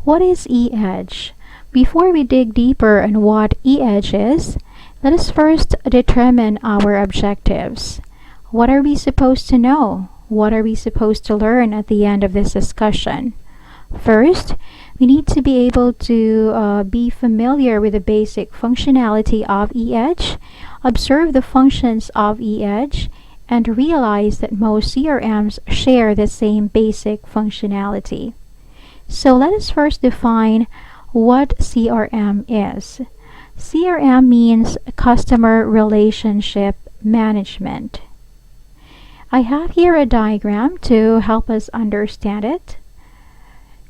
What is eEdge? Before we dig deeper on what eEdge is, let us first determine our objectives. What are we supposed to know? What are we supposed to learn at the end of this discussion? First, we need to be able to be familiar with the basic functionality of eEdge, observe the functions of eEdge, and realize that most CRMs share the same basic functionality. So let us first define what CRM is. CRM means Customer Relationship Management. I have here a diagram to help us understand it.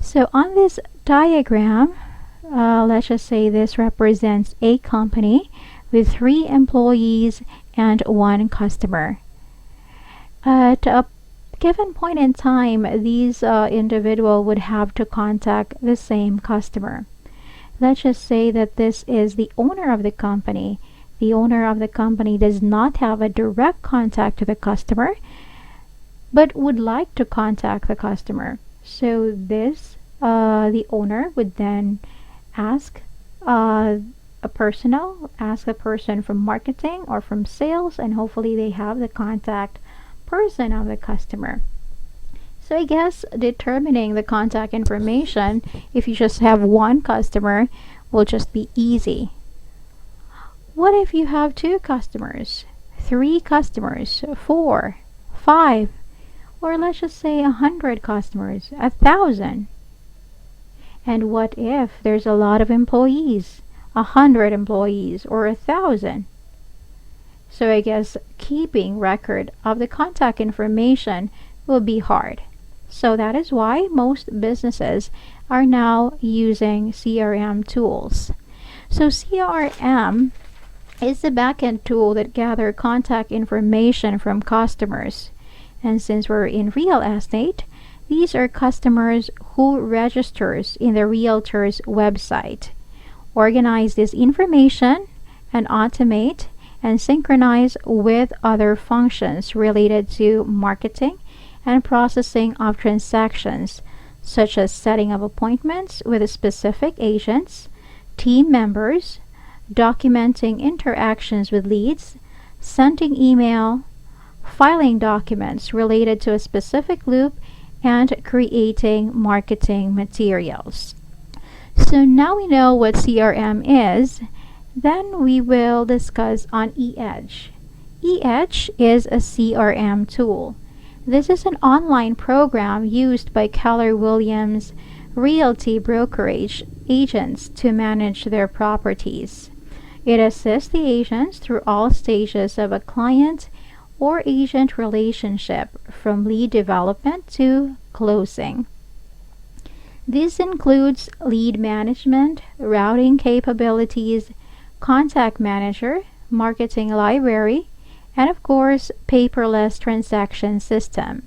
So on this diagram, let's just say this represents a company with 3 employees and 1 customer. At a given point in time, these individual would have to contact the same customer. Let's just say that this is the owner of the company. The owner of the company does not have a direct contact to the customer, but would like to contact the customer. So the owner would then ask a person from marketing or from sales, and hopefully they have the contact person of the customer. So I guess determining the contact information, if you just have 1 customer, will just be easy. What if you have 2 customers, 3 customers, 4, 5, or let's just say 100 customers, 1,000? And what if there's a lot of employees, 100 employees or 1,000? So I guess keeping record of the contact information will be hard. So that is why most businesses are now using CRM tools. So CRM is the backend tool that gather contact information from customers. And since we're in real estate, these are customers who registers in the realtor's website. Organize this information and automate and synchronize with other functions related to marketing and processing of transactions, such as setting up appointments with specific agents, team members, documenting interactions with leads, sending email, filing documents related to a specific loop, and creating marketing materials. So now we know what CRM is, then we will discuss on eEdge. eEdge is a CRM tool. This is an online program used by Keller Williams realty brokerage agents to manage their properties. It assists the agents through all stages of a client or agent relationship, from lead development to closing. This includes lead management, routing capabilities, contact manager, marketing library, and of course, paperless transaction system.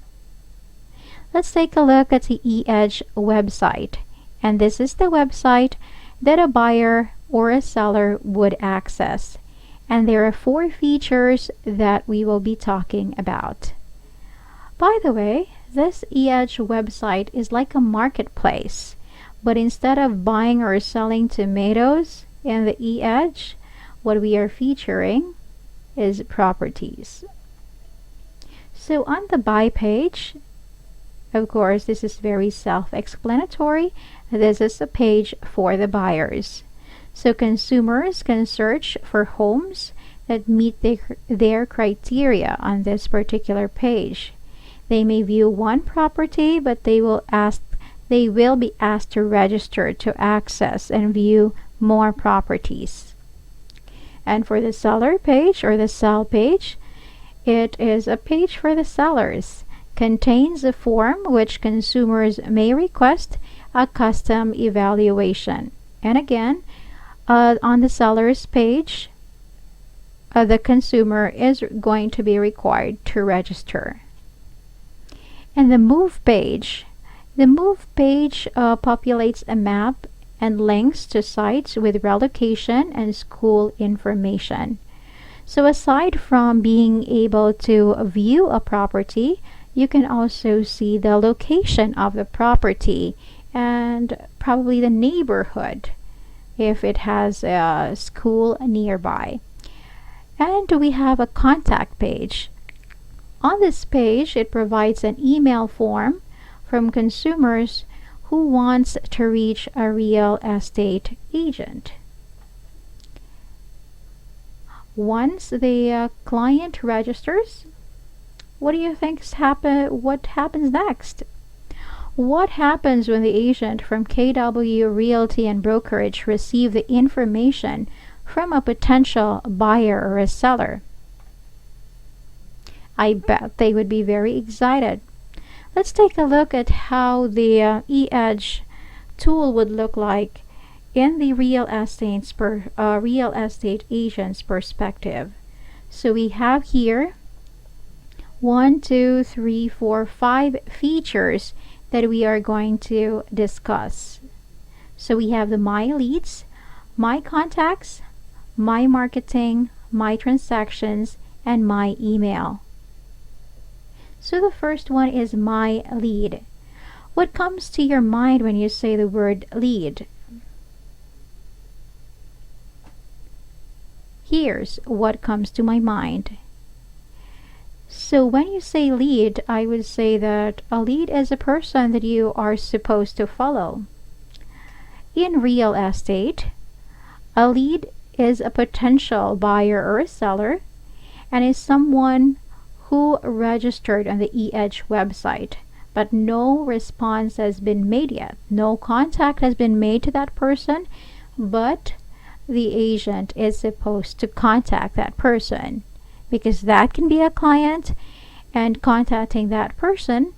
Let's take a look at the eEdge website. And this is the website that a buyer or a seller would access. And there are 4 features that we will be talking about. By the way, this eEdge website is like a marketplace, but instead of buying or selling tomatoes in the eEdge, what we are featuring is properties. So on the buy page, of course, this is very self-explanatory. This is a page for the buyers. So consumers can search for homes that meet their criteria on this particular page. They may view one property, but they will be asked to register to access and view more properties. And for the seller page or the sell page, it is a page for the sellers. Contains a form which consumers may request a custom evaluation. And again, on the seller's page, the consumer is going to be required to register. And the move page populates a map and links to sites with relocation and school information. So aside from being able to view a property, you can also see the location of the property and probably the neighborhood if it has a school nearby. And we have a contact page. On this page, it provides an email form from consumers who wants to reach a real estate agent. Once the client registers, what do you think what happens next? What happens when the agent from KW Realty and Brokerage receive the information from a potential buyer or a seller? I bet they would be very excited. Let's take a look at how the eEdge tool would look like in the real estate agent's perspective. So we have here 1, 2, 3, 4, 5 features that we are going to discuss. So we have the My Leads, My Contacts, My Marketing, My Transactions, and My Email. So the first one is My Lead. What comes to your mind when you say the word lead? Here's what comes to my mind. So when you say lead, I would say that a lead is a person that you are supposed to follow. In real estate, a lead is a potential buyer or a seller and is someone who registered on the eEdge website, but no response has been made yet. No contact has been made to that person, but the agent is supposed to contact that person, because that can be a client, and contacting that person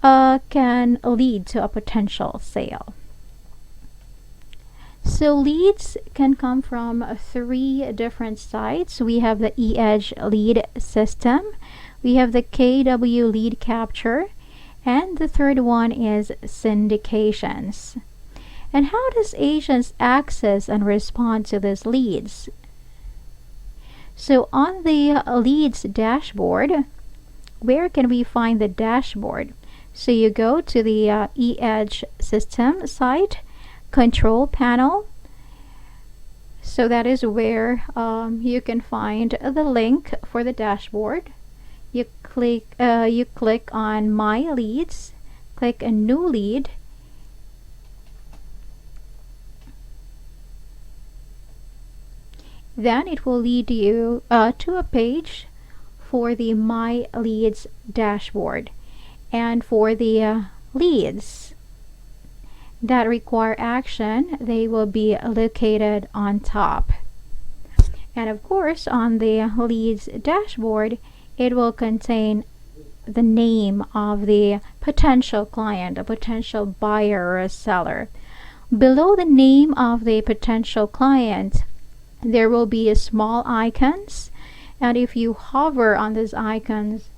can lead to a potential sale. So leads can come from 3 different sites. We have the eEdge lead system, we have the KW lead capture, and the third one is syndications. And how does agents access and respond to these leads? So on the leads dashboard, where can we find the dashboard? So you go to the eEdge system site, control panel. So that is where you can find the link for the dashboard. You click on My Leads, click a new lead, then it will lead you to a page for the My Leads dashboard. And for the leads that require action, they will be located on top. And of course, on the leads dashboard, it will contain the name of the potential client, a potential buyer or a seller. Below the name of the potential client, there will be a small icons, and if you hover on these icons,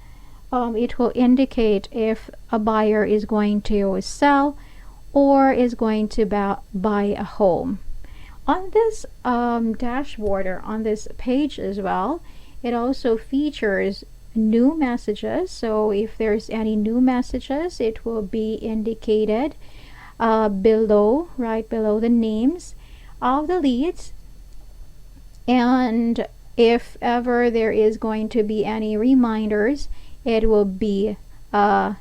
it will indicate if a buyer is going to sell or is going to buy a home. On this dashboard, or on this page as well, it also features new messages. So if there's any new messages, it will be indicated below, right below the names of the leads. And if ever there is going to be any reminders, it will be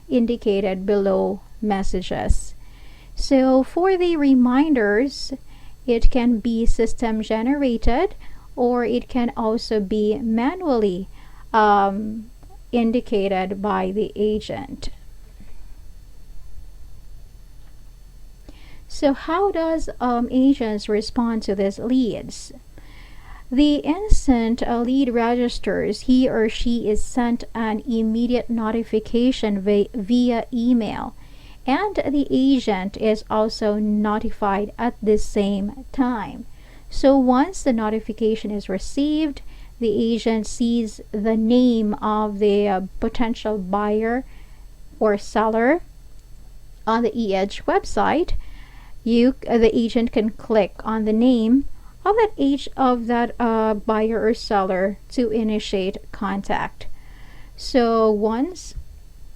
indicated below messages. So for the reminders, it can be system generated, or it can also be manually indicated by the agent. So how does agents respond to these leads? The instant a lead registers, he or she is sent an immediate notification via email, and the agent is also notified at the same time. So once the notification is received, the agent sees the name of the potential buyer or seller on the eEdge website. The agent can click on the name of that buyer or seller to initiate contact. So once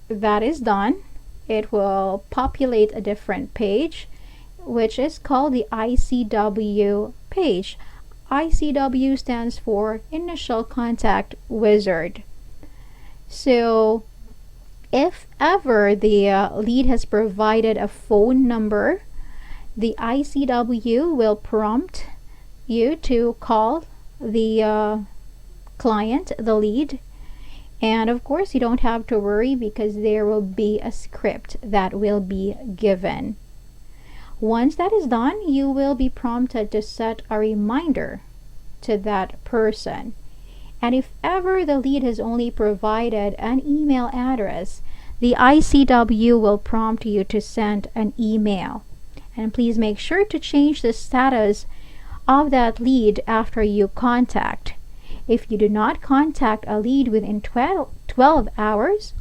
that is done, it will populate a different page, which is called the ICW page. ICW stands for Initial Contact Wizard. So if ever the lead has provided a phone number, the ICW will prompt you to call the client, the lead. And of course, you don't have to worry because there will be a script that will be given. Once that is done, you will be prompted to set a reminder to that person. And if ever the lead has only provided an email address, the ICW will prompt you to send an email. And please make sure to change the status of that lead after you contact. If you do not contact a lead within 12 hours,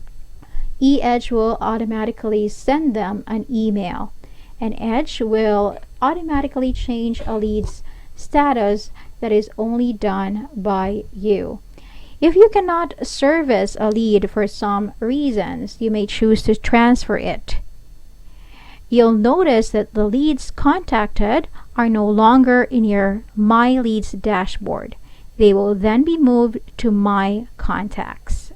eEdge will automatically send them an email, and Edge will automatically change a lead's status that is only done by you. If you cannot service a lead for some reasons, you may choose to transfer it. You'll notice that the leads contacted are no longer in your My Leads dashboard. They will then be moved to My Contacts.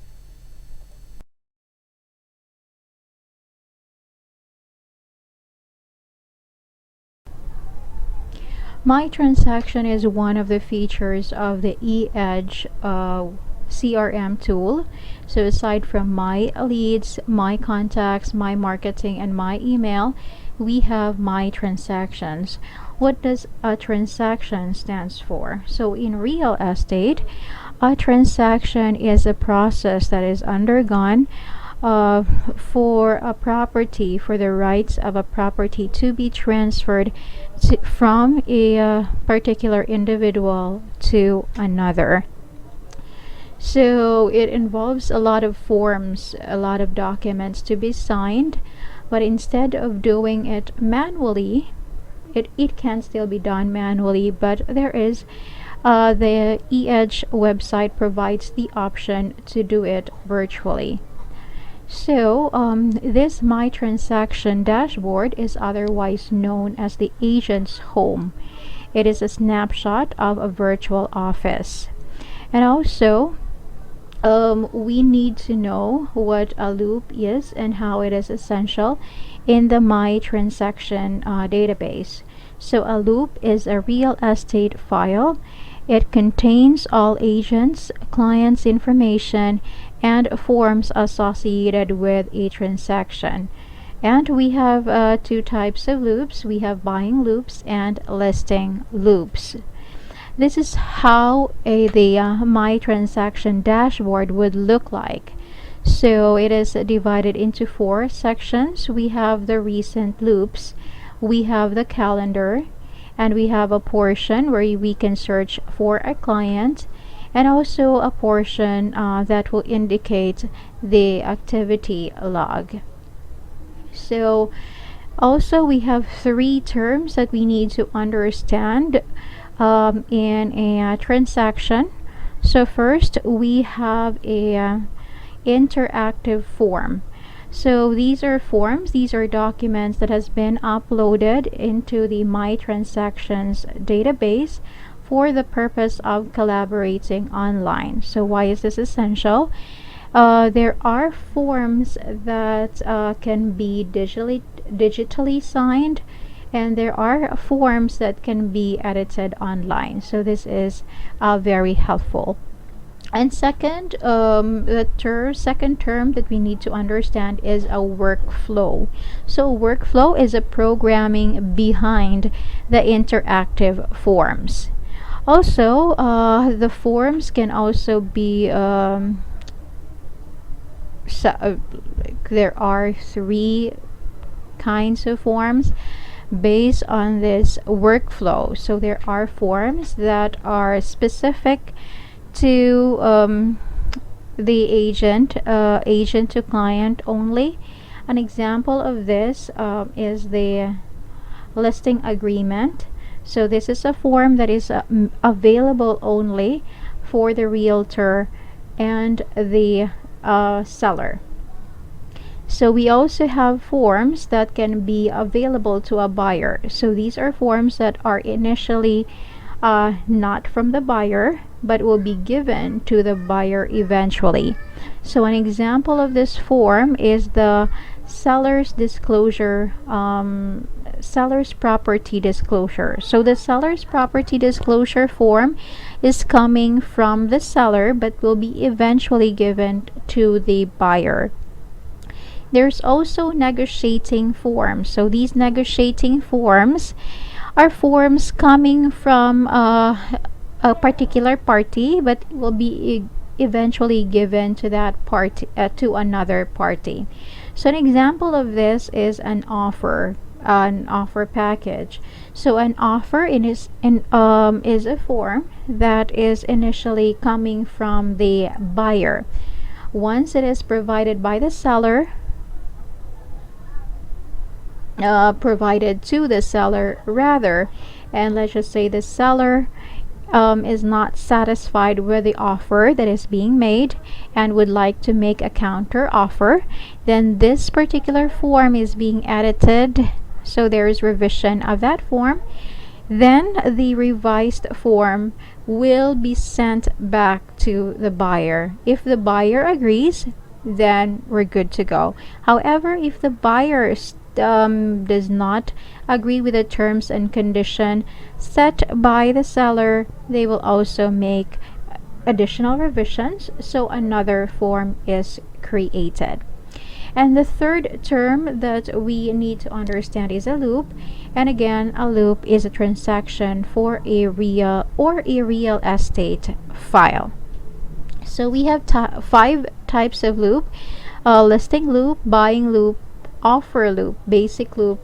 My Transaction is one of the features of the eEdge CRM tool. So aside from My Leads, My Contacts, My Marketing, and My Email, we have My Transactions. What does a transaction stands for? So in real estate, a transaction is a process that is undergone for a property, for the rights of a property to be transferred from a particular individual to another. So it involves a lot of forms, a lot of documents to be signed, but instead of doing it manually, it can still be done manually, but there is the eEdge website provides the option to do it virtually. So this My Transaction dashboard is otherwise known as the agent's home. It is a snapshot of a virtual office. And also, we need to know what a loop is and how it is essential in the My Transaction database. So a loop is a real estate file. It contains all agents, clients' information, and forms associated with a transaction. And we have two types of loops. We have buying loops and listing loops. This is how the My Transaction dashboard would look like. So it is divided into 4 sections. We have the recent loops, we have the calendar, and we have a portion where we can search for a client, and also a portion that will indicate the activity log. So also we have 3 terms that we need to understand in a transaction. So first we have a interactive form. So these are forms, these are documents that has been uploaded into the My Transactions database for the purpose of collaborating online. So why is this essential? There are forms that can be digitally signed, and there are forms that can be edited online. So this is very helpful. And second, the second term that we need to understand is a workflow. So workflow is a programming behind the interactive forms. Also, the forms can also be there are 3 kinds of forms based on this workflow. So there are forms that are specific to the agent to client only. An example of this is the listing agreement. So this is a form that is available only for the realtor and the seller. So we also have forms that can be available to a buyer. So these are forms that are initially not from the buyer but will be given to the buyer eventually. So an example of this form is the seller's disclosure, seller's property disclosure. So the seller's property disclosure form is coming from the seller but will be eventually given to the buyer. There's also negotiating forms. So these negotiating forms are forms coming from a particular party but will be eventually given to that party, to another party. So an example of this is an offer package. So an offer is a form that is initially coming from the buyer. Once it is provided by the seller, provided to the seller rather, and let's just say the seller is not satisfied with the offer that is being made and would like to make a counter offer, then this particular form is being edited. So there is revision of that form. Then the revised form will be sent back to the buyer. If the buyer agrees, then we're good to go. However, if the buyer does not agree with the terms and condition set by the seller, they will also make additional revisions, so another form is created. And the third term that we need to understand is a loop. And again, a loop is a transaction for a real estate file. So we have 5 types of loop: listing loop, buying loop, offer loop, basic loop,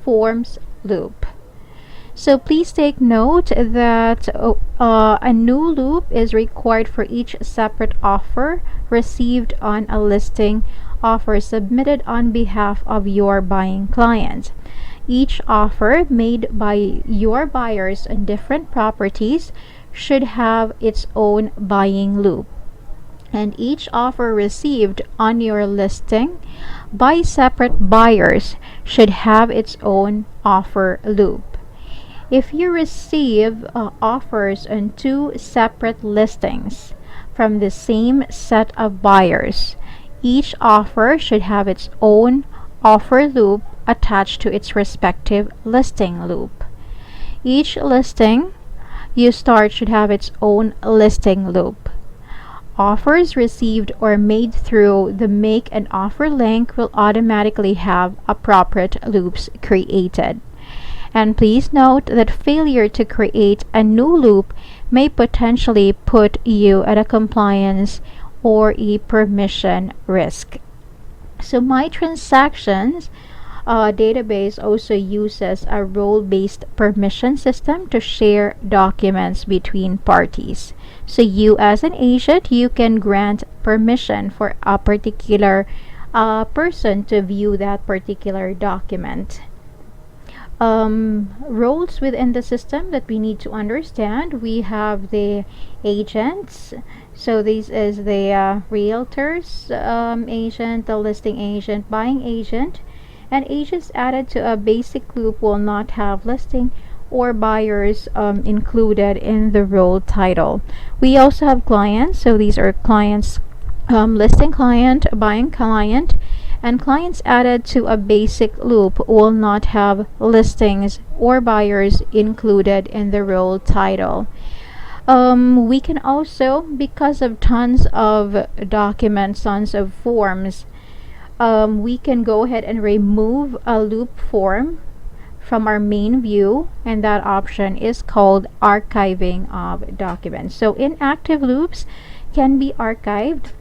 forms loop. So please take note that a new loop is required for each separate offer received on a listing offer submitted on behalf of your buying client. Each offer made by your buyers on different properties should have its own buying loop. And each offer received on your listing by separate buyers should have its own offer loop. If you receive offers on 2 separate listings from the same set of buyers, each offer should have its own offer loop attached to its respective listing loop. Each listing you start should have its own listing loop. Offers received or made through the make an offer link will automatically have appropriate loops created. And please note that failure to create a new loop may potentially put you at a compliance or a permission risk. So my transactions database also uses a role-based permission system to share documents between parties. So you as an agent, you can grant permission for a particular person to view that particular document. Roles within the system that we need to understand: we have the agents. So this is the realtors agent, the listing agent, buying agent. And agents added to a basic loop will not have listing or buyers included in the role title. We also have clients. So these are clients, listing client, buying client. And clients added to a basic loop will not have listings or buyers included in the role title. We can also, because of tons of documents, tons of forms, we can go ahead and remove a loop form from our main view, and that option is called archiving of documents. So inactive loops can be archived.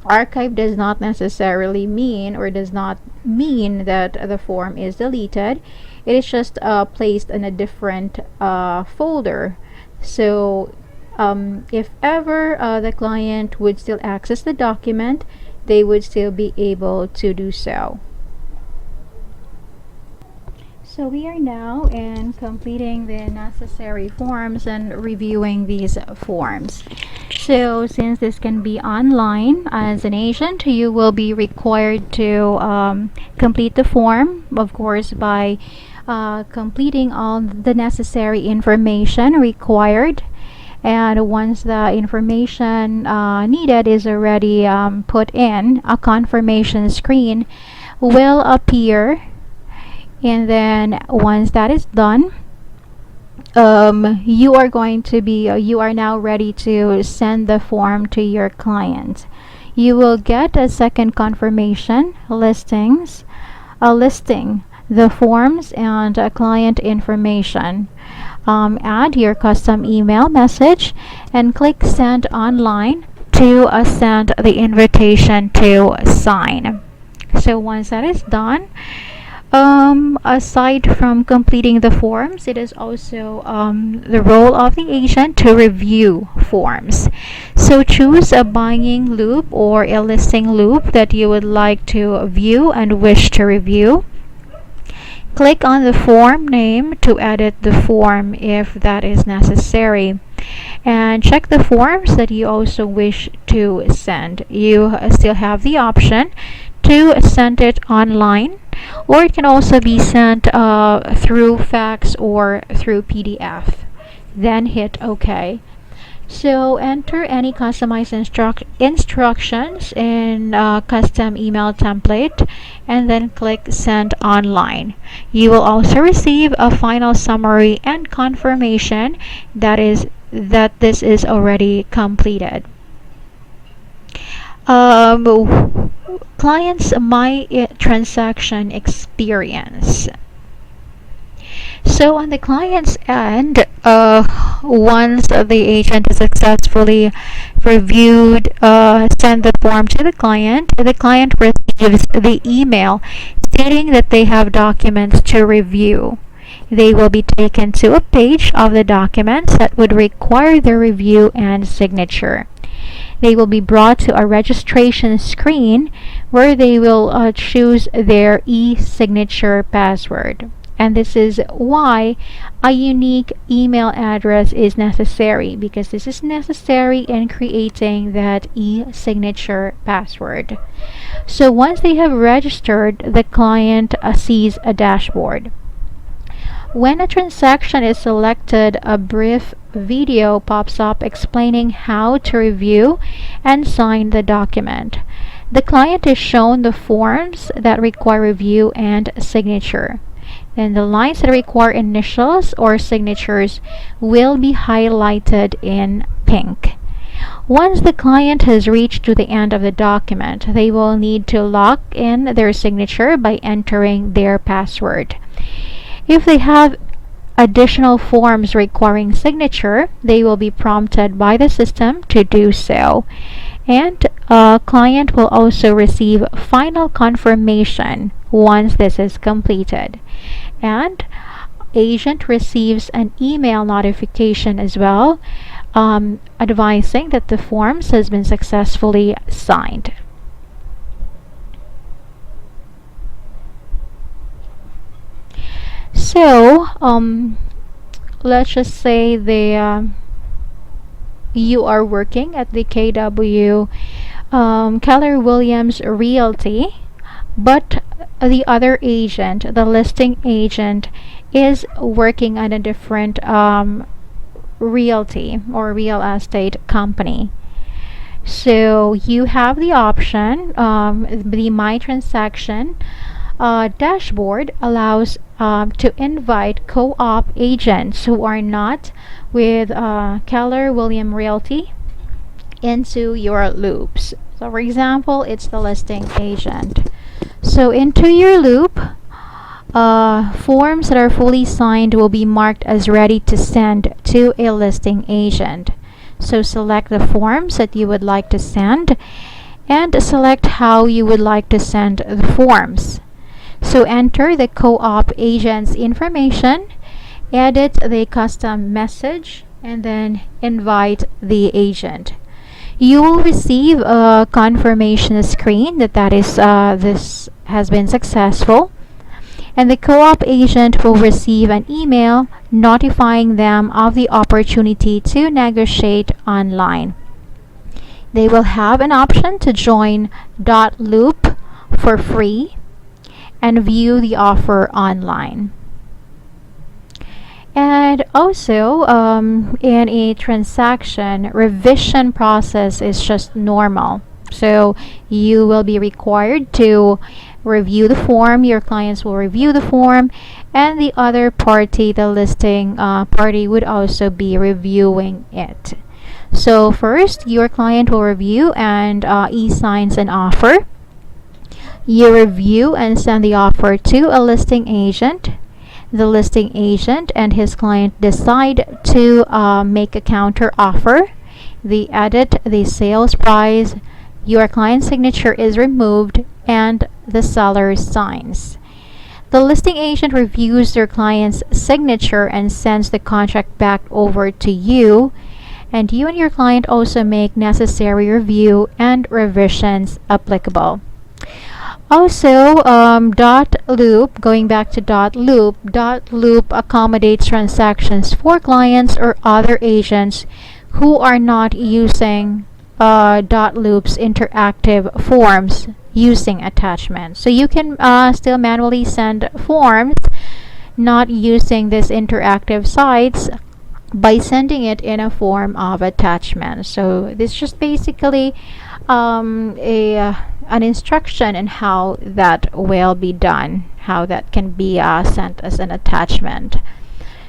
Archive does not necessarily mean, or does not mean that the form is deleted. It is just placed in a different folder. So if ever the client would still access the document, they would still be able to do so. So we are now in completing the necessary forms and reviewing these forms. So, since this can be online, as an agent, you will be required to complete the form, of course, by completing all the necessary information required. And once the information needed is already put in, a confirmation screen will appear. And then once that is done, you are now ready to send the form to your client. You will get a second confirmation listing the forms and client information. Add your custom email message and click send online to send the invitation to sign. So once that is done, aside from completing the forms, it is also the role of the agent to review forms. So choose a buying loop or a listing loop that you would like to view and wish to review. Click on the form name to edit the form if that is necessary. And check the forms that you also wish to send. You still have the option to send it online, or it can also be sent through fax or through PDF. Then hit OK. So enter any customized instructions in custom email template and then click send online. You will also receive a final summary and confirmation that this is already completed. Clients my transaction experience. So on the client's end, once the agent has successfully reviewed, send the form to the client receives the email stating that they have documents to review. They will be taken to a page of the documents that would require their review and signature. They will be brought to a registration screen where they will choose their e-signature password. And this is why a unique email address is necessary, because this is necessary in creating that e-signature password. So once they have registered, the client sees a dashboard. When a transaction is selected, a brief video pops up explaining how to review and sign the document. The client is shown the forms that require review and signature. And the lines that require initials or signatures will be highlighted in pink. Once the client has reached to the end of the document, they will need to lock in their signature by entering their password. If they have additional forms requiring signature, they will be prompted by the system to do so. And a client will also receive final confirmation once this is completed. And agent receives an email notification as well, advising that the forms has been successfully signed. So let's just say you are working at the KW Keller Williams Realty, but the other agent, the listing agent, is working at a different realty or real estate company. So you have the option, the My Transaction dashboard allows to invite co-op agents who are not with Keller Williams Realty into your loops. So for example, it's the listing agent. So into your loop, forms that are fully signed will be marked as ready to send to a listing agent. So select the forms that you would like to send and select how you would like to send the forms. So enter the co-op agent's information, edit the custom message, and then invite the agent. You will receive a confirmation screen that this has been successful, and the co-op agent will receive an email notifying them of the opportunity to negotiate online. they will have an option to join Loop for free and view the offer online. And also, in a transaction, revision process is just normal. So you will be required to review the form, your clients will review the form, and the other party, the listing party, would also be reviewing it. So first, your client will review and e-signs an offer. You review and send the offer to a listing agent. The listing agent and his client decide to make a counter offer. They edit the sales price. Your client's signature is removed and the seller signs. The listing agent reviews their client's signature and sends the contract back over to you. And you and your client also make necessary review and revisions applicable. Also, Loop, going back to Loop accommodates transactions for clients or other agents who are not using Loop's interactive forms using attachments. So you can still manually send forms not using these interactive sites by sending it in a form of attachment. So this just basically an instruction in how that will be done, how that can be sent as an attachment.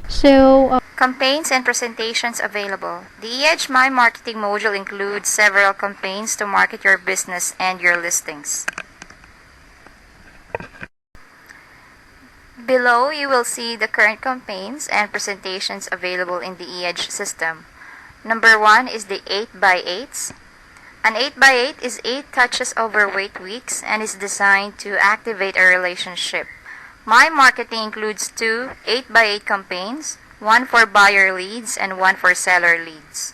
So campaigns and presentations available. The eEdge My Marketing module includes several campaigns to market your business and your listings. Below, you will see the current campaigns and presentations available in the eEdge system. Number 1 is the 8x8s. An 8x8 is 8 touches over 8 weeks and is designed to activate a relationship. My marketing includes 2 8x8 campaigns, one for buyer leads and one for seller leads.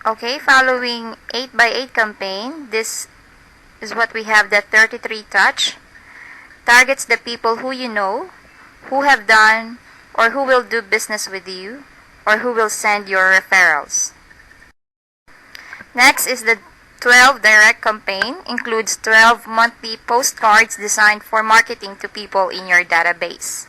Okay, following 8x8 campaign, this is what we have. The 33 touch targets the people who you know, who have done or who will do business with you, or who will send your referrals. Next is the 12 direct campaign, includes 12 monthly postcards designed for marketing to people in your database.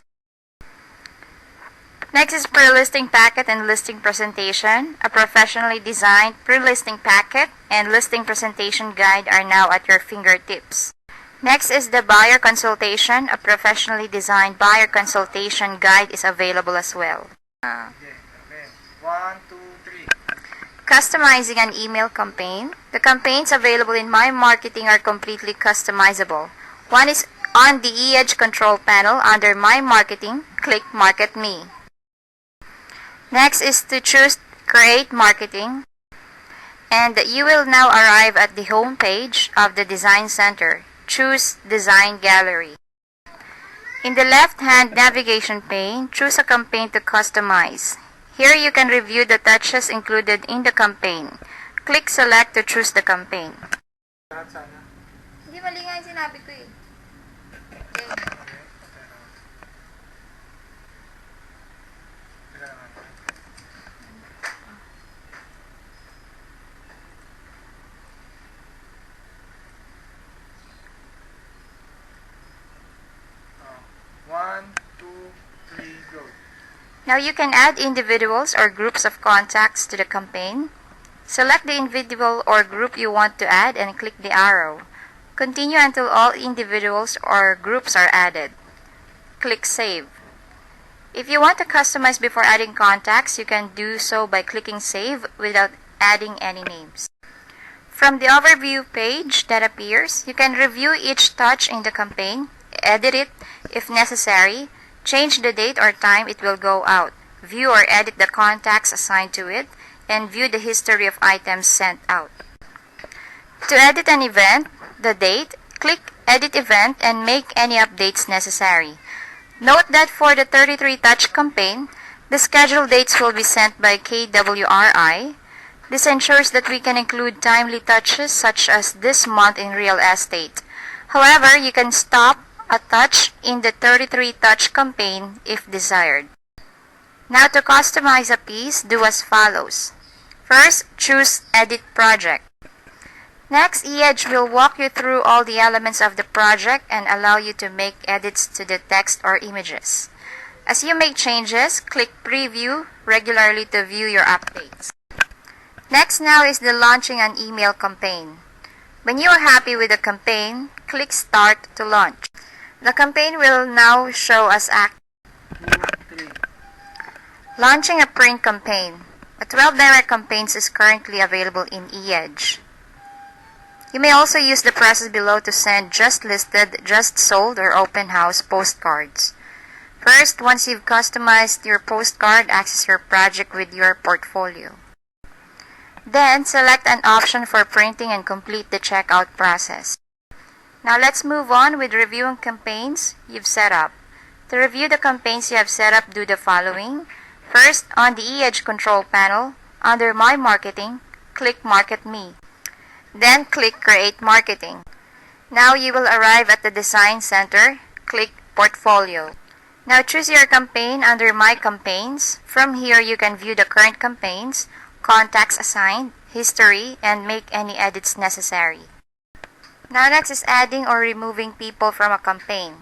Next is pre-listing packet and listing presentation. A professionally designed pre-listing packet and listing presentation guide are now at your fingertips. Next is the buyer consultation. A professionally designed buyer consultation guide is available as well. 1, 2, 3. Customizing an email campaign. The campaigns available in My Marketing are completely customizable. One is on the eEdge control panel under My Marketing. Click Market Me. Next is to choose Create Marketing. And you will now arrive at the home page of the Design Center. Choose Design Gallery. In the left-hand navigation pane, choose a campaign to customize. Here you can review the touches included in the campaign. Click Select to choose the campaign. Hindi mali nga yung sinabi ko eh. Okay. 1, 2, 3, go. Now you can add individuals or groups of contacts to the campaign. Select the individual or group you want to add and click the arrow. Continue until all individuals or groups are added. Click Save. If you want to customize before adding contacts, you can do so by clicking Save without adding any names. From the overview page that appears, you can review each touch in the campaign, edit it if necessary, change the date or time it will go out, view or edit the contacts assigned to it, and view the history of items sent out. To edit an event, the date, click Edit Event and make any updates necessary. Note that for the 33 touch campaign, the scheduled dates will be sent by KWRI. This ensures that we can include timely touches such as this month in real estate. However, you can stop a touch in the 33 touch campaign if desired. Now to customize a piece, do as follows. First, choose Edit Project. Next, eEdge will walk you through all the elements of the project and allow you to make edits to the text or images. As you make changes, click Preview regularly to view your updates. Next now is the launching an email campaign. When you are happy with the campaign, click Start to launch. The campaign will now show as active. 2, 3. Launching a print campaign. A 12 direct campaigns is currently available in eEdge. You may also use the process below to send just listed, just sold, or open house postcards. First, once you've customized your postcard, access your project with your portfolio. Then, select an option for printing and complete the checkout process. Now let's move on with reviewing campaigns you've set up. To review the campaigns you have set up, do the following. First, on the eEdge control panel, under My Marketing, click Market Me. Then click Create Marketing. Now you will arrive at the Design Center. Click Portfolio. Now choose your campaign under My Campaigns. From here you can view the current campaigns, contacts assigned, history, and make any edits necessary. Now next is adding or removing people from a campaign.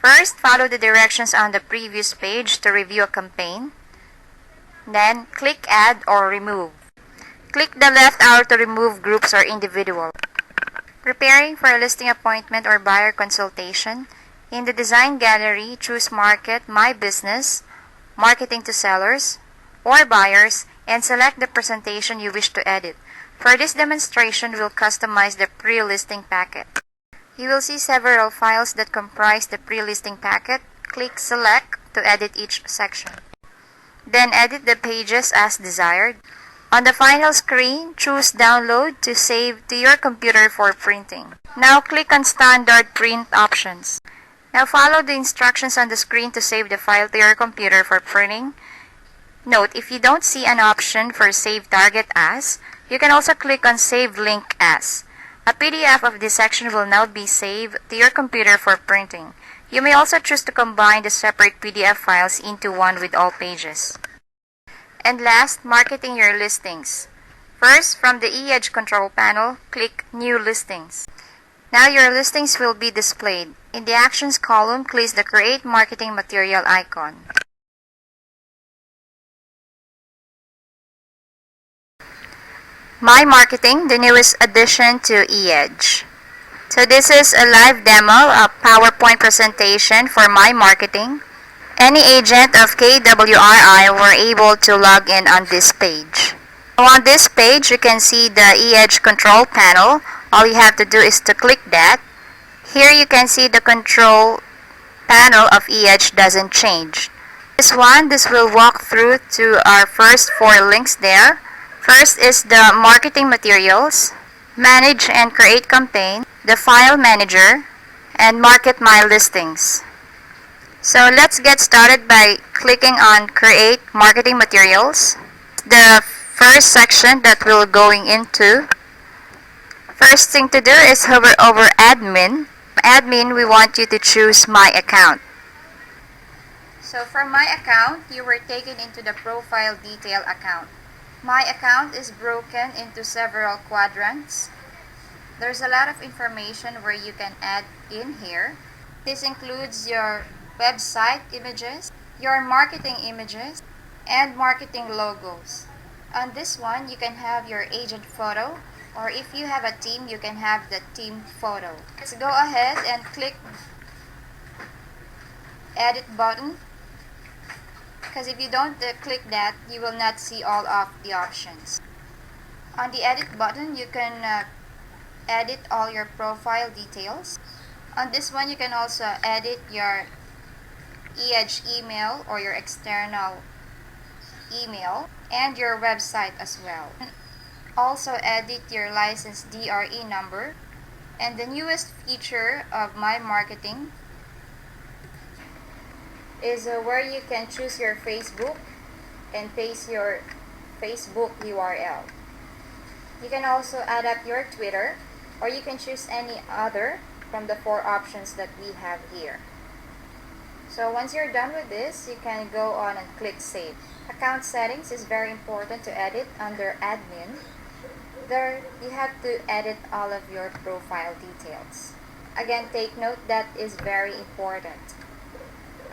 First, follow the directions on the previous page to review a campaign. Then, click Add or Remove. Click the left arrow to remove groups or individuals. Preparing for a listing appointment or buyer consultation. In the Design Gallery, choose Market, My Business, Marketing to Sellers, or Buyers, and select the presentation you wish to edit. For this demonstration, we'll customize the pre-listing packet. You will see several files that comprise the pre-listing packet. Click Select to edit each section. Then edit the pages as desired. On the final screen, choose Download to save to your computer for printing. Now click on Standard Print Options. Now follow the instructions on the screen to save the file to your computer for printing. Note, if you don't see an option for Save Target As, you can also click on Save Link As. A PDF of this section will now be saved to your computer for printing. You may also choose to combine the separate PDF files into one with all pages. And last, marketing your listings. First, from the eEdge control panel, click New Listings. Now your listings will be displayed. In the Actions column, click the Create Marketing Material icon. My Marketing, the newest addition to eEdge. So this is a live demo, a PowerPoint presentation for My Marketing. Any agent of KWRI were able to log in on this page. So on this page, you can see the eEdge control panel. All you have to do is to click that. Here you can see the control panel of eEdge doesn't change. This will walk through to our first 4 links there. First is the marketing materials, manage and create campaign, the file manager, and market my listings. So let's get started by clicking on create marketing materials. The first section that we're going into. First thing to do is hover over admin. Admin, we want you to choose my account. So for my account, you were taken into the profile detail account. My account is broken into several quadrants. There's a lot of information where you can add in here. This includes your website images, your marketing images, and marketing logos. On this one, you can have your agent photo, or if you have a team, you can have the team photo. Let's go ahead and click Edit button, because if you don't click that, you will not see all of the options. On the Edit button, you can edit all your profile details. On this one, you can also edit your eEdge email or your external email and your website as well. Also edit your license DRE number. And the newest feature of My Marketing is where you can choose your Facebook and paste your Facebook URL. You can also add up your Twitter, or you can choose any other from the 4 options that we have here. So once you're done with this, you can go on and click Save. Account settings is very important to edit under Admin. There, you have to edit all of your profile details. Again, take note that is very important.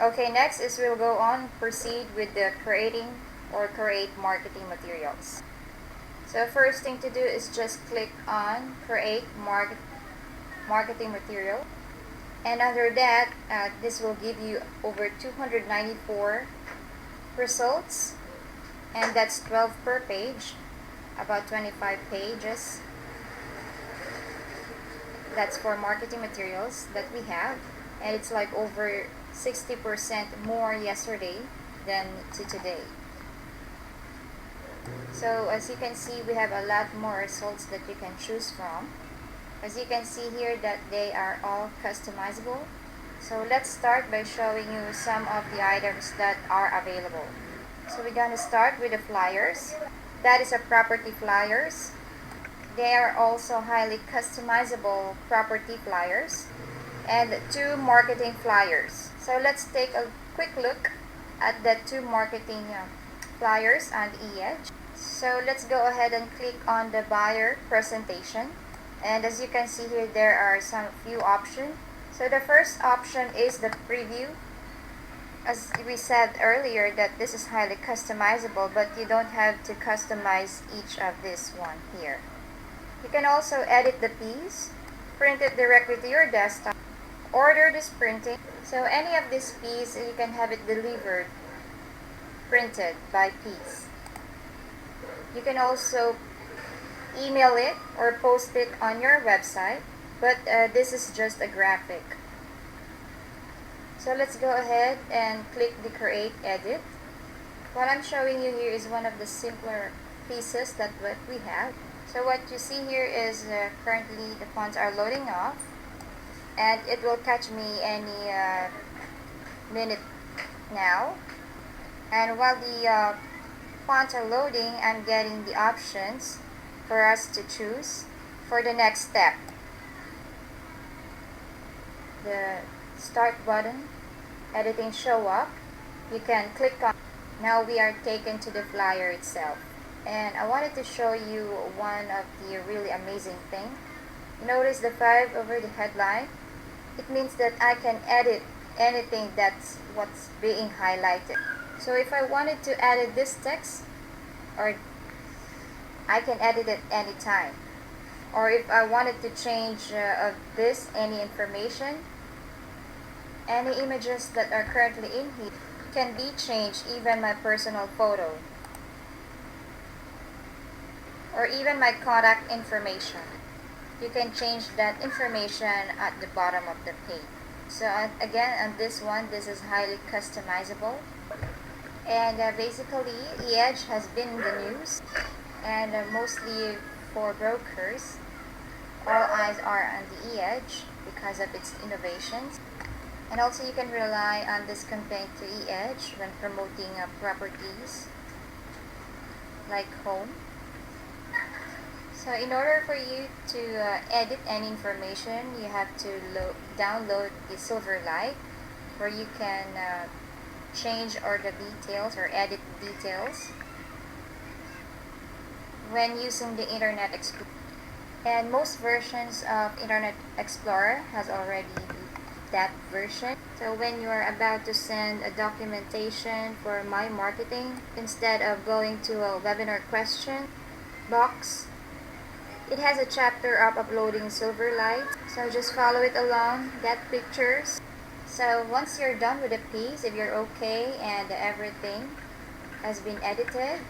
Okay, next is we'll go on proceed with the creating or create marketing materials. So first thing to do is just click on create marketing material, and under that this will give you over 294 results, and that's 12 per page, about 25 pages. That's for marketing materials that we have, and it's like over 60% more yesterday than to today. So as you can see, we have a lot more results that you can choose from. As you can see here that they are all customizable. So let's start by showing you some of the items that are available. So we're gonna start with the flyers. That is a property flyers. They are also highly customizable property flyers, and 2 marketing flyers. So let's take a quick look at the 2 marketing flyers on eEdge. So let's go ahead and click on the buyer presentation, and as you can see here, there are some few options. So the first option is the preview. As we said earlier, that this is highly customizable, but you don't have to customize each of this one here. You can also edit the piece, print it directly to your desktop, order this printing. So any of this piece, you can have it delivered, printed by piece. You can also email it or post it on your website, but this is just a graphic. So let's go ahead and click the create edit. What I'm showing you here is one of the simpler pieces that what we have. So what you see here is currently the fonts are loading off, and it will catch me any minute now. And while the fonts are loading, I'm getting the options for us to choose for the next step. The start button, editing show up, you can click on. Now we are taken to the flyer itself, and I wanted to show you one of the really amazing thing. Notice the 5 over the headline. It means that I can edit anything that's what's being highlighted. So if I wanted to edit this text, or I can edit it anytime. Or if I wanted to change of this any information, any images that are currently in here can be changed, even my personal photo or even my contact information. You can change that information at the bottom of the page. So again, on this one, this is highly customizable, and basically eEdge has been in the news, and mostly for brokers, all eyes are on the eEdge because of its innovations. And also you can rely on this campaign to eEdge when promoting properties like home. So in order for you to edit any information, you have to download the Silverlight, where you can change all the details or edit details when using the Internet Explorer. And most versions of Internet Explorer has already that version. So when you are about to send a documentation for my marketing, instead of going to a webinar question box, it has a chapter of uploading Silverlight. So just follow it along, get pictures. So once you're done with the piece, if you're okay and everything has been edited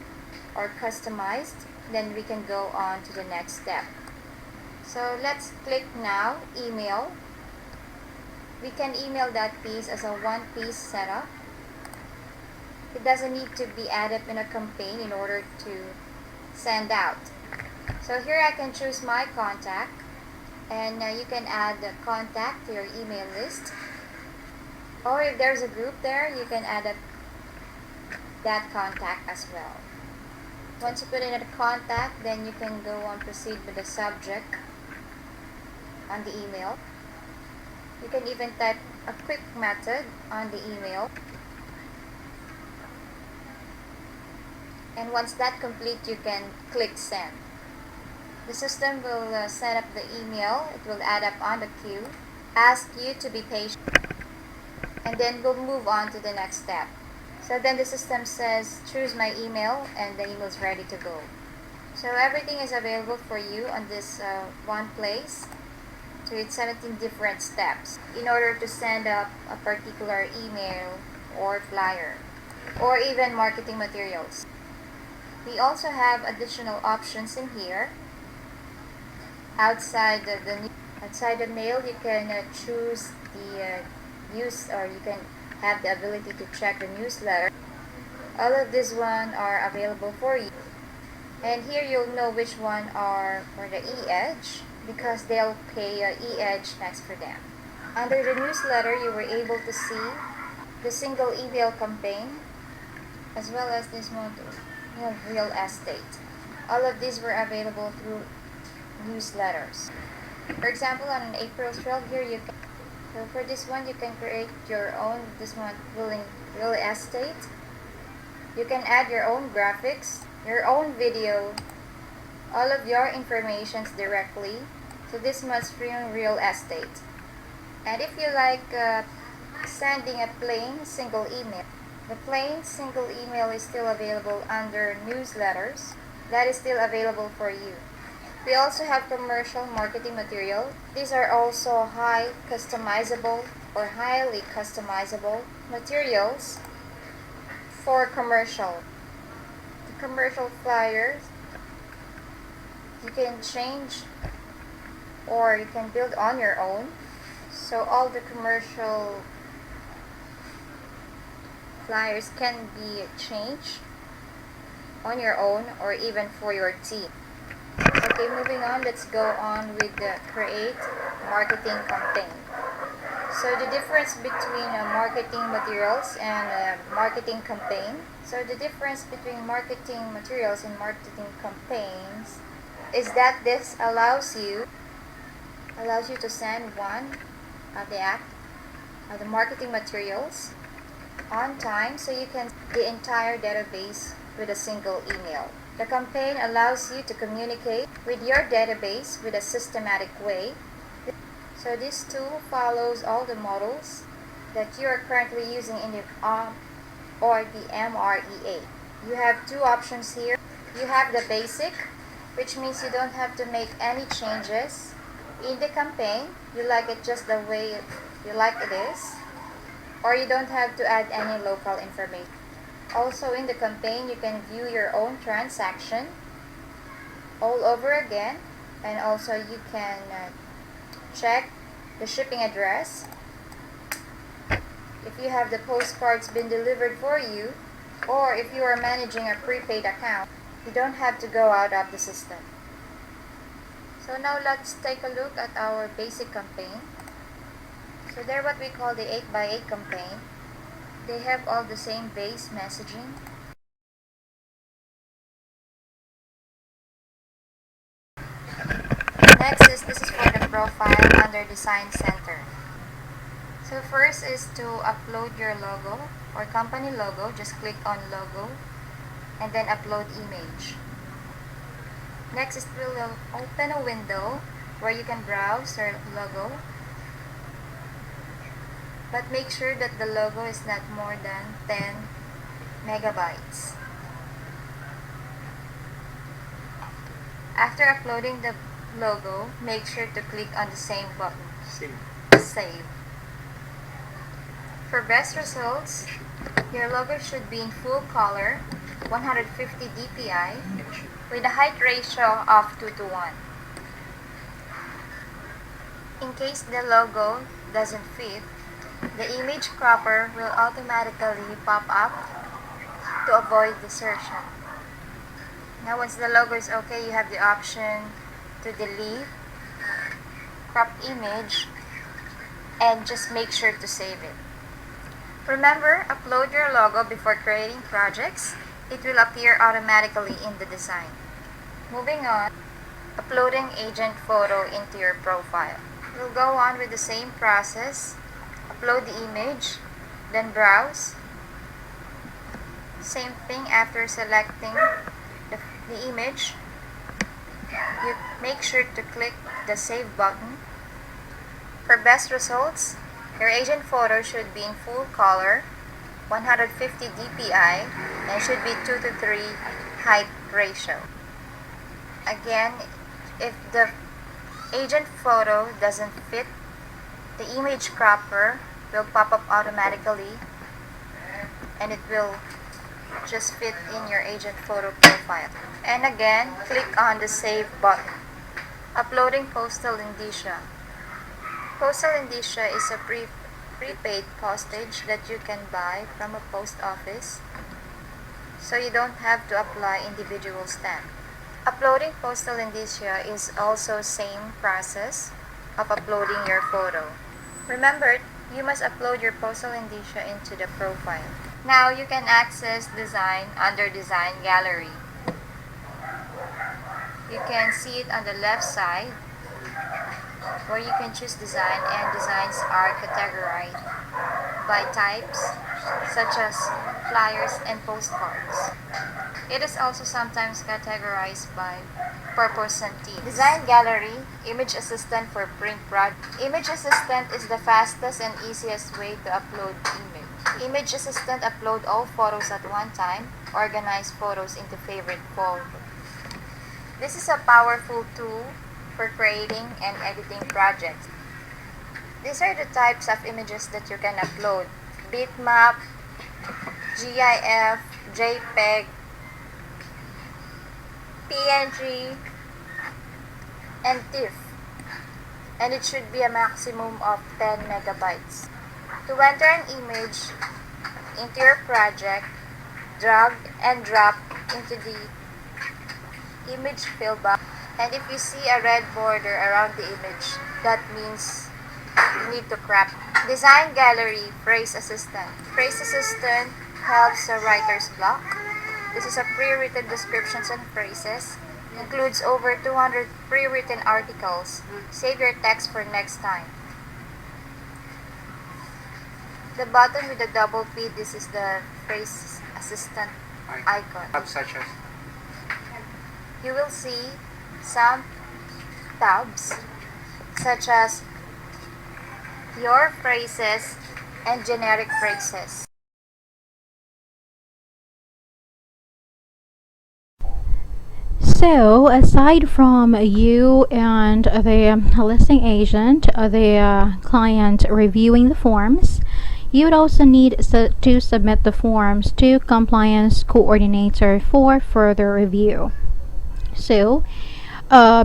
or customized, then we can go on to the next step. So let's click now, email. We can email that piece as a one-piece setup. It doesn't need to be added in a campaign in order to send out. So here I can choose my contact, and you can add the contact to your email list. Or if there's a group there, you can add that contact as well. Once you put in a contact, then you can go on proceed with the subject on the email. You can even type a quick method on the email. And once that complete, you can click send. The system will set up the email. It will add up on the queue, ask you to be patient, and then we'll move on to the next step. So then the system says, choose my email, and the email is ready to go. So everything is available for you on this one place. So it's 17 different steps in order to send up a particular email or flyer or even marketing materials. We also have additional options in here. Outside the mail, you can choose the news, or you can have the ability to check the newsletter. All of these one are available for you. And here you'll know which one are for the eEdge because they'll pay eEdge next for them. Under the newsletter, you were able to see the single email campaign as well as this one, real estate. All of these were available through newsletters. For example, on April 12 here, so for this one, you can create your own, this one, real estate. You can add your own graphics, your own video, all of your informations directly. So this must be on real estate. And if you like sending a plain single email, the plain single email is still available under newsletters. That is still available for you. We also have commercial marketing material. These are also highly customizable materials for commercial. The commercial flyers, you can change or you can build on your own. So all the commercial flyers can be changed on your own or even for your team. Okay, moving on, let's go on with the create marketing campaign. So the difference between marketing materials and marketing campaign. So the difference between marketing materials and marketing campaigns is that this allows you to send one of the marketing materials on time, so you can the entire database with a single email. The campaign allows you to communicate with your database with a systematic way. So this tool follows all the models that you are currently using in the or the MREA. You have two options here. You have the basic, which means you don't have to make any changes in the campaign. You like it just the way you like it is, or you don't have to add any local information. Also in the campaign, you can view your own transaction all over again, and also you can check the shipping address. If you have the postcards been delivered for you, or if you are managing a prepaid account, you don't have to go out of the system. So now let's take a look at our basic campaign. So they're what we call the 8x8 campaign. They have all the same base messaging. Next this is for the profile under Design Center. So first is to upload your logo or company logo. Just click on logo and then upload image. Next is it will open a window where you can browse your logo. But make sure that the logo is not more than 10 megabytes. After uploading the logo, make sure to click on the same button. Save. For best results, your logo should be in full color, 150 dpi, with a height ratio of 2:1. In case the logo doesn't fit, the image cropper will automatically pop up to avoid distortion. Now once the logo is okay, you have the option to delete cropped image and just make sure to save it. Remember, upload your logo before creating projects. It will appear automatically in the design. Moving on, uploading agent photo into your profile. We'll go on with the same process. Upload the image, then browse. Same thing after selecting the image. You make sure to click the Save button. For best results, your agent photo should be in full color, 150 dpi, and should be 2 to 3 height ratio. Again, if the agent photo doesn't fit, the image cropper will pop up automatically and it will just fit in your agent photo profile. And again, click on the Save button. Uploading postal indicia. Postal indicia is a prepaid postage that you can buy from a post office, so you don't have to apply individual stamp. Uploading postal indicia is also same process of uploading your photo. Remember, you must upload your postal indicia into the profile. Now you can access design under Design Gallery. You can see it on the left side where you can choose design, and designs are categorized by types such as flyers and postcards. It is also sometimes categorized by purpose and theme. Design Gallery, Image Assistant for print project. Image Assistant is the fastest and easiest way to upload image. Image Assistant upload all photos at one time, organize photos into favorite folders. This is a powerful tool for creating and editing projects. These are the types of images that you can upload: bitmap, GIF, JPEG, PNG, and TIFF, and it should be a maximum of 10 megabytes. To enter an image into your project, drag and drop into the image fill box, and if you see a red border around the image, that means you need to crop. Design Gallery, Phrase Assistant. Phrase Assistant helps a writer's block. This is a pre-written descriptions and phrases. Includes over 200 pre-written articles. Save your text for next time. The button with the double P, this is the Phrase Assistant icon. Such as You will see some tabs such as your phrases and generic phrases. So, aside from you and the listing agent, the client reviewing the forms, you would also need to submit the forms to compliance coordinator for further review. So,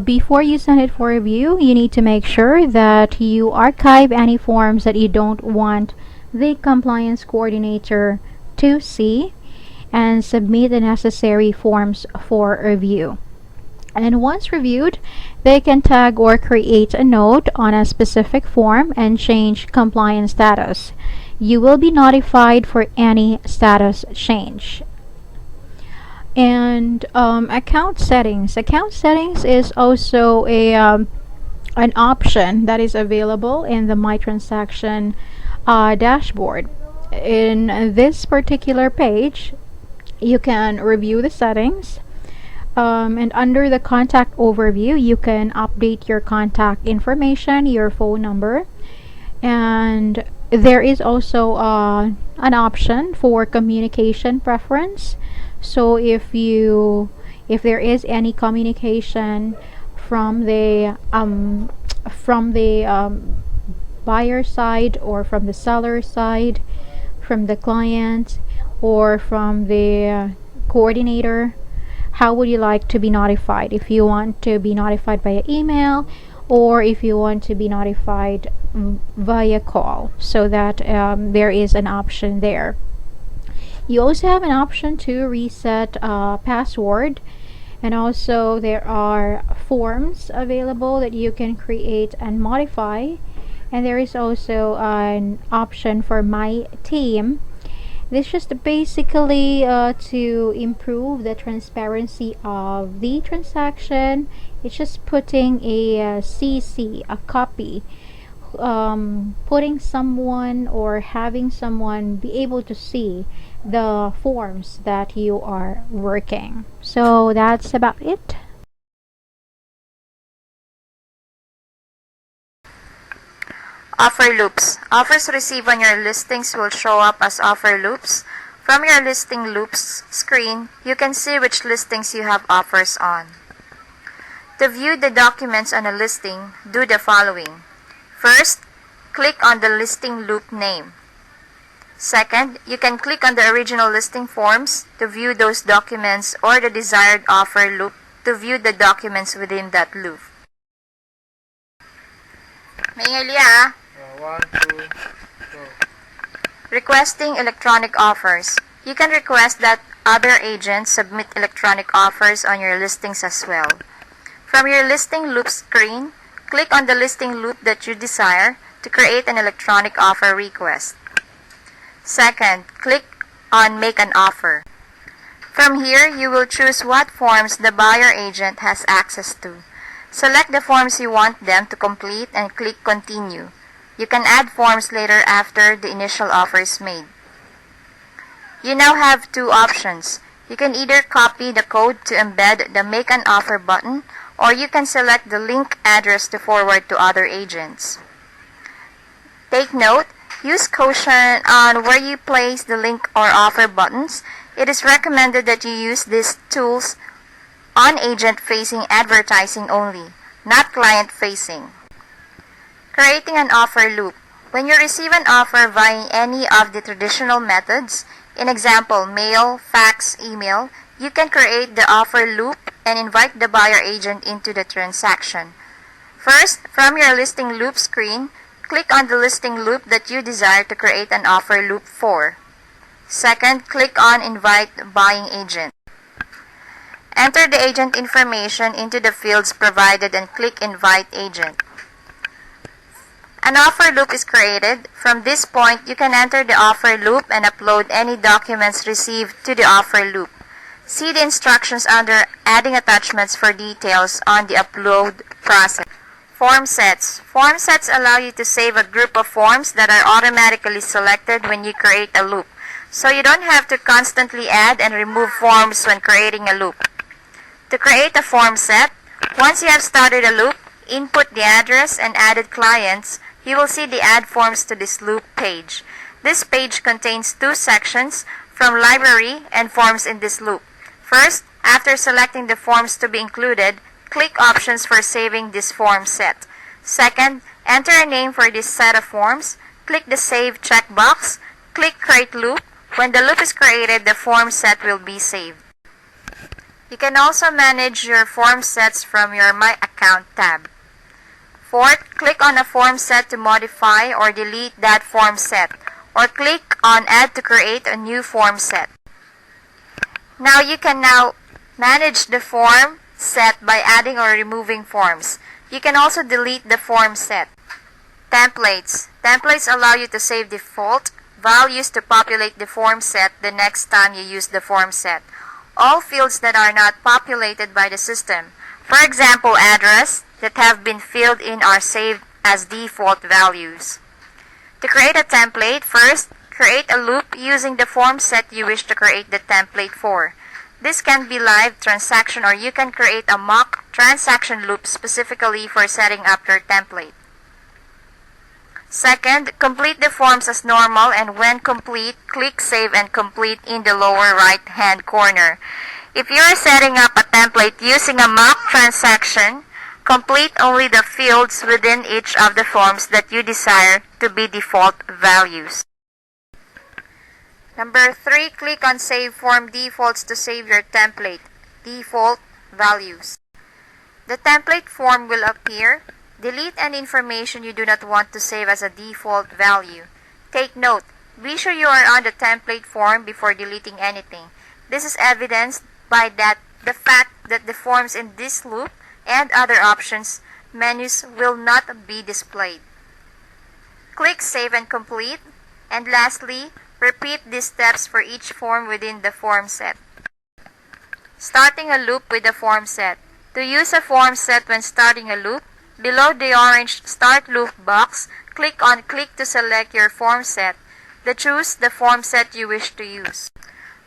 before you send it for review, you need to make sure that you archive any forms that you don't want the compliance coordinator to see, and submit the necessary forms for review. And once reviewed, they can tag or create a note on a specific form and change compliance status. You will be notified for any status change. And account settings. Account settings is also an option that is available in the My Transaction dashboard. In this particular page, you can review the settings, and under the contact overview, you can update your contact information, your phone number, and there is also an option for communication preference. So if there is any communication from the buyer side, or from the seller side, from the client, or from the coordinator, how would you like to be notified? If you want to be notified via email, or if you want to be notified via call, so that there is an option there. You also have an option to reset password, and also there are forms available that you can create and modify, and there is also an option for My Team. This just basically to improve the transparency of the transaction. It's just putting a CC, a copy, putting someone or having someone be able to see the forms that you are working. So that's about it. Offer loops. Offers received on your listings will show up as offer loops. From your listing loops screen, you can see which listings you have offers on. To view the documents on a listing, do the following. First, click on the listing loop name. Second, you can click on the original listing forms to view those documents or the desired offer loop to view the documents within that loop. Mayngali. 1, 2, go. Requesting electronic offers. You can request that other agents submit electronic offers on your listings as well. From your listing loop screen, click on the listing loop that you desire to create an electronic offer request. Second, click on Make an Offer. From here, you will choose what forms the buyer agent has access to. Select the forms you want them to complete and click Continue. You can add forms later after the initial offer is made. You now have two options. You can either copy the code to embed the Make an Offer button, or you can select the link address to forward to other agents. Take note, use caution on where you place the link or offer buttons. It is recommended that you use these tools on agent-facing advertising only, not client-facing. Creating an offer loop. When you receive an offer via any of the traditional methods, in example, mail, fax, email, you can create the offer loop and invite the buyer agent into the transaction. First, from your listing loop screen, click on the listing loop that you desire to create an offer loop for. Second, click on Invite Buying Agent. Enter the agent information into the fields provided and click Invite Agent. An offer loop is created. From this point, you can enter the offer loop and upload any documents received to the offer loop. See the instructions under Adding Attachments for details on the upload process. Form sets. Form sets allow you to save a group of forms that are automatically selected when you create a loop, so you don't have to constantly add and remove forms when creating a loop. To create a form set, once you have started a loop, input the address and added clients, you will see the Add Forms to this loop page. This page contains two sections, from library and forms in this loop. First, after selecting the forms to be included, click Options for saving this form set. Second, enter a name for this set of forms. Click the Save checkbox. Click Create Loop. When the loop is created, the form set will be saved. You can also manage your form sets from your My Account tab. Fourth, click on a form set to modify or delete that form set, or click on Add to create a new form set. Now you can manage the form set by adding or removing forms. You can also delete the form set. Templates. Templates allow you to save default values to populate the form set the next time you use the form set. All fields that are not populated by the system, for example address, that have been filled in are saved as default values. To create a template, first, create a loop using the form set you wish to create the template for. This can be live transaction, or you can create a mock transaction loop specifically for setting up your template. Second, complete the forms as normal, and when complete, click Save and Complete in the lower right-hand corner. If you are setting up a template using a mock transaction, complete only the fields within each of the forms that you desire to be default values. Number 3, click on Save Form Defaults to save your template default values. The template form will appear. Delete any information you do not want to save as a default value. Take note, be sure you are on the template form before deleting anything. This is evidenced by the fact that the forms in this loop and other options menus will not be displayed. Click Save and Complete, and lastly, repeat these steps for each form within the form set. Starting a loop with the form set. To use a form set when starting a loop, below the orange Start Loop box, click on Click to select your form set. Choose the form set you wish to use.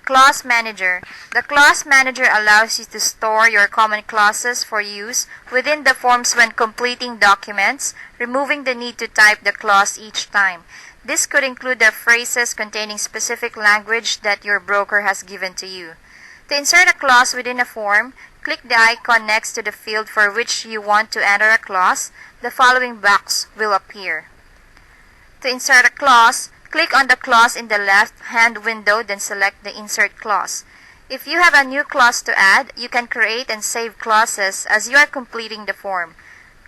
Clause Manager. The Clause Manager allows you to store your common clauses for use within the forms when completing documents, removing the need to type the clause each time. This could include the phrases containing specific language that your broker has given to you. To insert a clause within a form, click the icon next to the field for which you want to enter a clause. The following box will appear. To insert a clause, click on the clause in the left-hand window, then select the Insert Clause. If you have a new clause to add, you can create and save clauses as you are completing the form.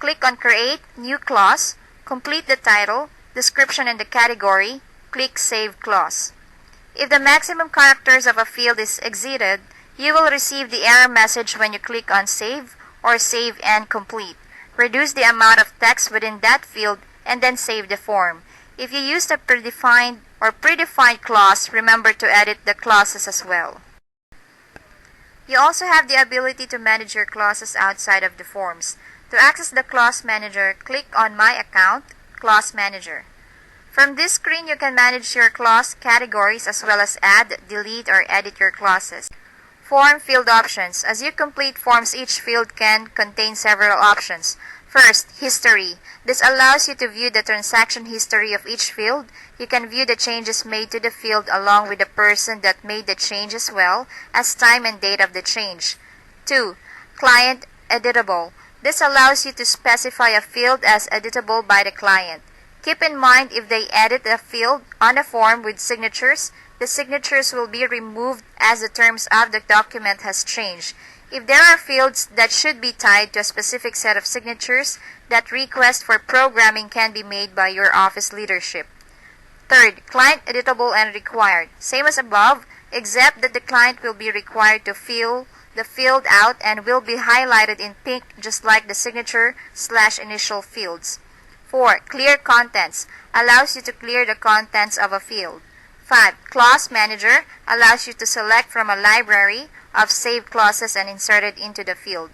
Click on Create New Clause, complete the title, description, and the category. Click Save Clause. If the maximum characters of a field is exceeded, you will receive the error message when you click on Save or Save and Complete. Reduce the amount of text within that field and then save the form. If you use a predefined clause, remember to edit the clauses as well. You also have the ability to manage your clauses outside of the forms. To access the Clause Manager, click on My Account, Clause Manager. From this screen, you can manage your clause categories as well as add, delete, or edit your clauses. Form Field Options. As you complete forms, each field can contain several options. First, History. This allows you to view the transaction history of each field. You can view the changes made to the field along with the person that made the change as well as time and date of the change. 2. Client Editable. This allows you to specify a field as editable by the client. Keep in mind, if they edit a field on a form with signatures, the signatures will be removed as the terms of the document has changed. If there are fields that should be tied to a specific set of signatures, that request for programming can be made by your office leadership. Third, Client Editable and Required. Same as above, except that the client will be required to fill the field out and will be highlighted in pink just like the signature/initial fields. 4. Clear Contents. Allows you to clear the contents of a field. 5. Clause Manager. Allows you to select from a library of saved clauses and insert it into the field.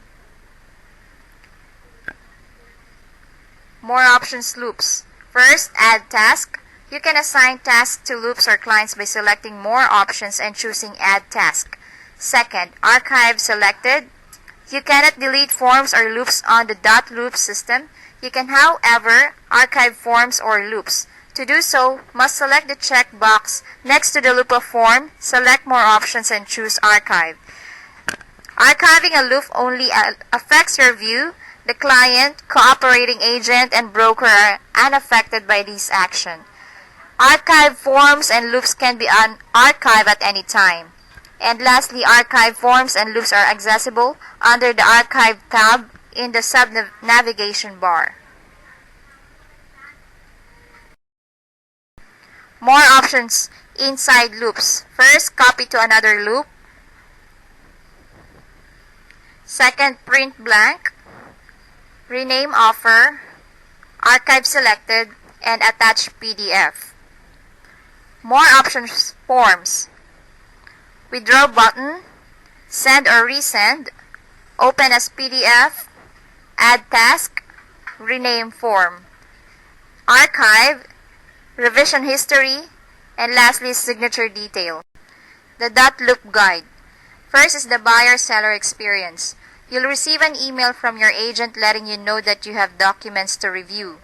More options. Loops. First, Add Task. You can assign tasks to loops or clients by selecting More Options and choosing Add Task. Second, Archive Selected. You cannot delete forms or loops on the .loop system. You can, however, archive forms or loops. To do so, must select the checkbox next to the loop of form, select More Options, and choose Archive. Archiving a loop only affects your view. The client, cooperating agent, and broker are unaffected by this action. Archive forms and loops can be archived at any time. And lastly, archive forms and loops are accessible under the Archive tab in the sub-navigation bar. More options inside loops. First, copy to another loop. Second, print blank. Rename offer. Archive selected, and attach PDF. More options. Forms. Withdraw button. Send or resend. Open as PDF. Add task. Rename form. Archive. Revision history. And lastly, signature detail. The .loop guide. First is the buyer-seller experience. You'll receive an email from your agent letting you know that you have documents to review.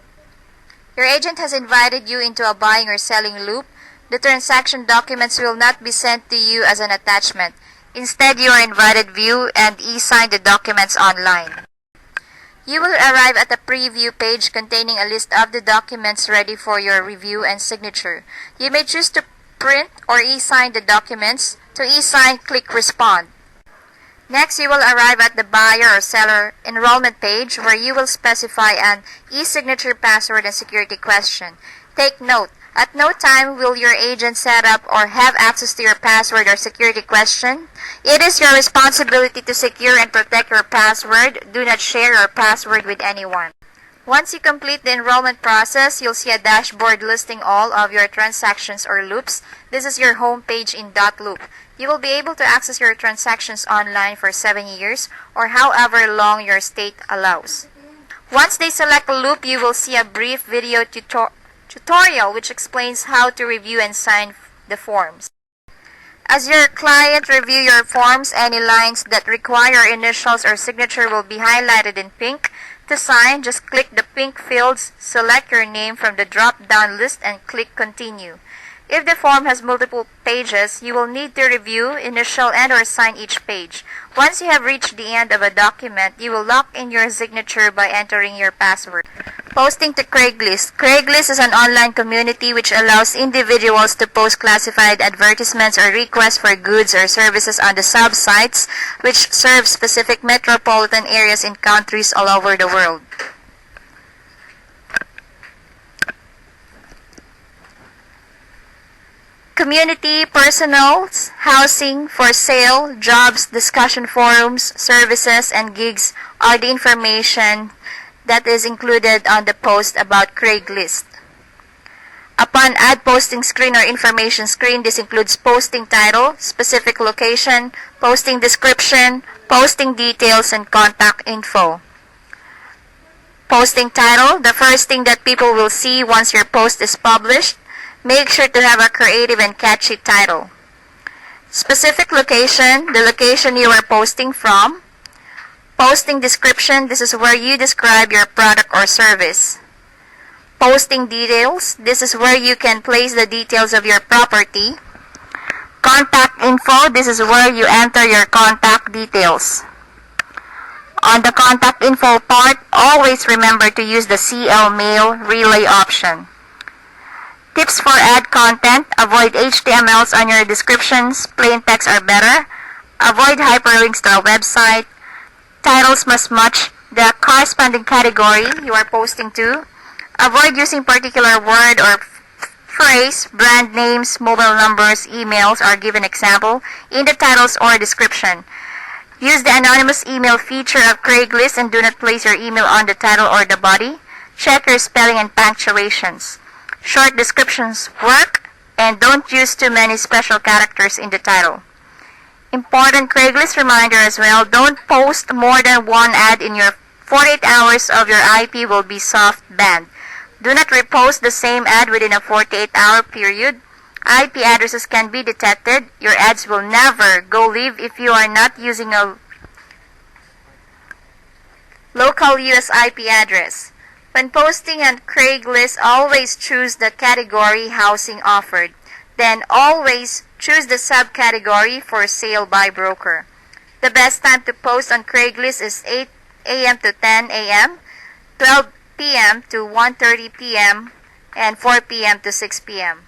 Your agent has invited you into a buying or selling loop. The transaction documents will not be sent to you as an attachment. Instead, you are invited view and e-sign the documents online. You will arrive at a preview page containing a list of the documents ready for your review and signature. You may choose to print or e-sign the documents. To e-sign, click Respond. Next, you will arrive at the buyer or seller enrollment page where you will specify an e-signature password and security question. Take note, at no time will your agent set up or have access to your password or security question. It is your responsibility to secure and protect your password. Do not share your password with anyone. Once you complete the enrollment process, you'll see a dashboard listing all of your transactions or loops. This is your home page in .loop. You will be able to access your transactions online for 7 years or however long your state allows. Once they select a loop, you will see a brief video tutorial which explains how to review and sign the forms. As your client review your forms, any lines that require initials or signature will be highlighted in pink. To sign, just click the pink fields, select your name from the drop-down list and click Continue. If the form has multiple pages, you will need to review, initial, and/or sign each page. Once you have reached the end of a document, you will lock in your signature by entering your password. Posting to Craigslist. Craigslist is an online community which allows individuals to post classified advertisements or requests for goods or services on the sub-sites which serve specific metropolitan areas in countries all over the world. Community, personals, housing, for sale, jobs, discussion forums, services, and gigs are the information that is included on the post about Craigslist. Upon ad posting screen or information screen, this includes posting title, specific location, posting description, posting details, and contact info. Posting title, the first thing that people will see once your post is published. Make sure to have a creative and catchy title. Specific location, the location you are posting from. Posting description, this is where you describe your product or service. Posting details, this is where you can place the details of your property. Contact info, this is where you enter your contact details. On the contact info part, always remember to use the CL mail relay option. Tips for ad content, avoid HTMLs on your descriptions, plain text are better. Avoid hyperlinks to a website. Titles must match the corresponding category you are posting to. Avoid using particular word or phrase, brand names, mobile numbers, emails are given example in the titles or description. Use the anonymous email feature of Craigslist and do not place your email on the title or the body. Check your spelling and punctuations. Short descriptions work, and don't use too many special characters in the title. Important Craigslist reminder as well, don't post more than one ad in your 48 hours of your IP will be soft banned. Do not repost the same ad within a 48-hour period. IP addresses can be detected. Your ads will never go live if you are not using a local US IP address. When posting on Craigslist, always choose the category housing offered. Then always choose the subcategory for sale by broker. The best time to post on Craigslist is 8 a.m. to 10 a.m., 12 p.m. to 1:30 p.m., and 4 p.m. to 6 p.m.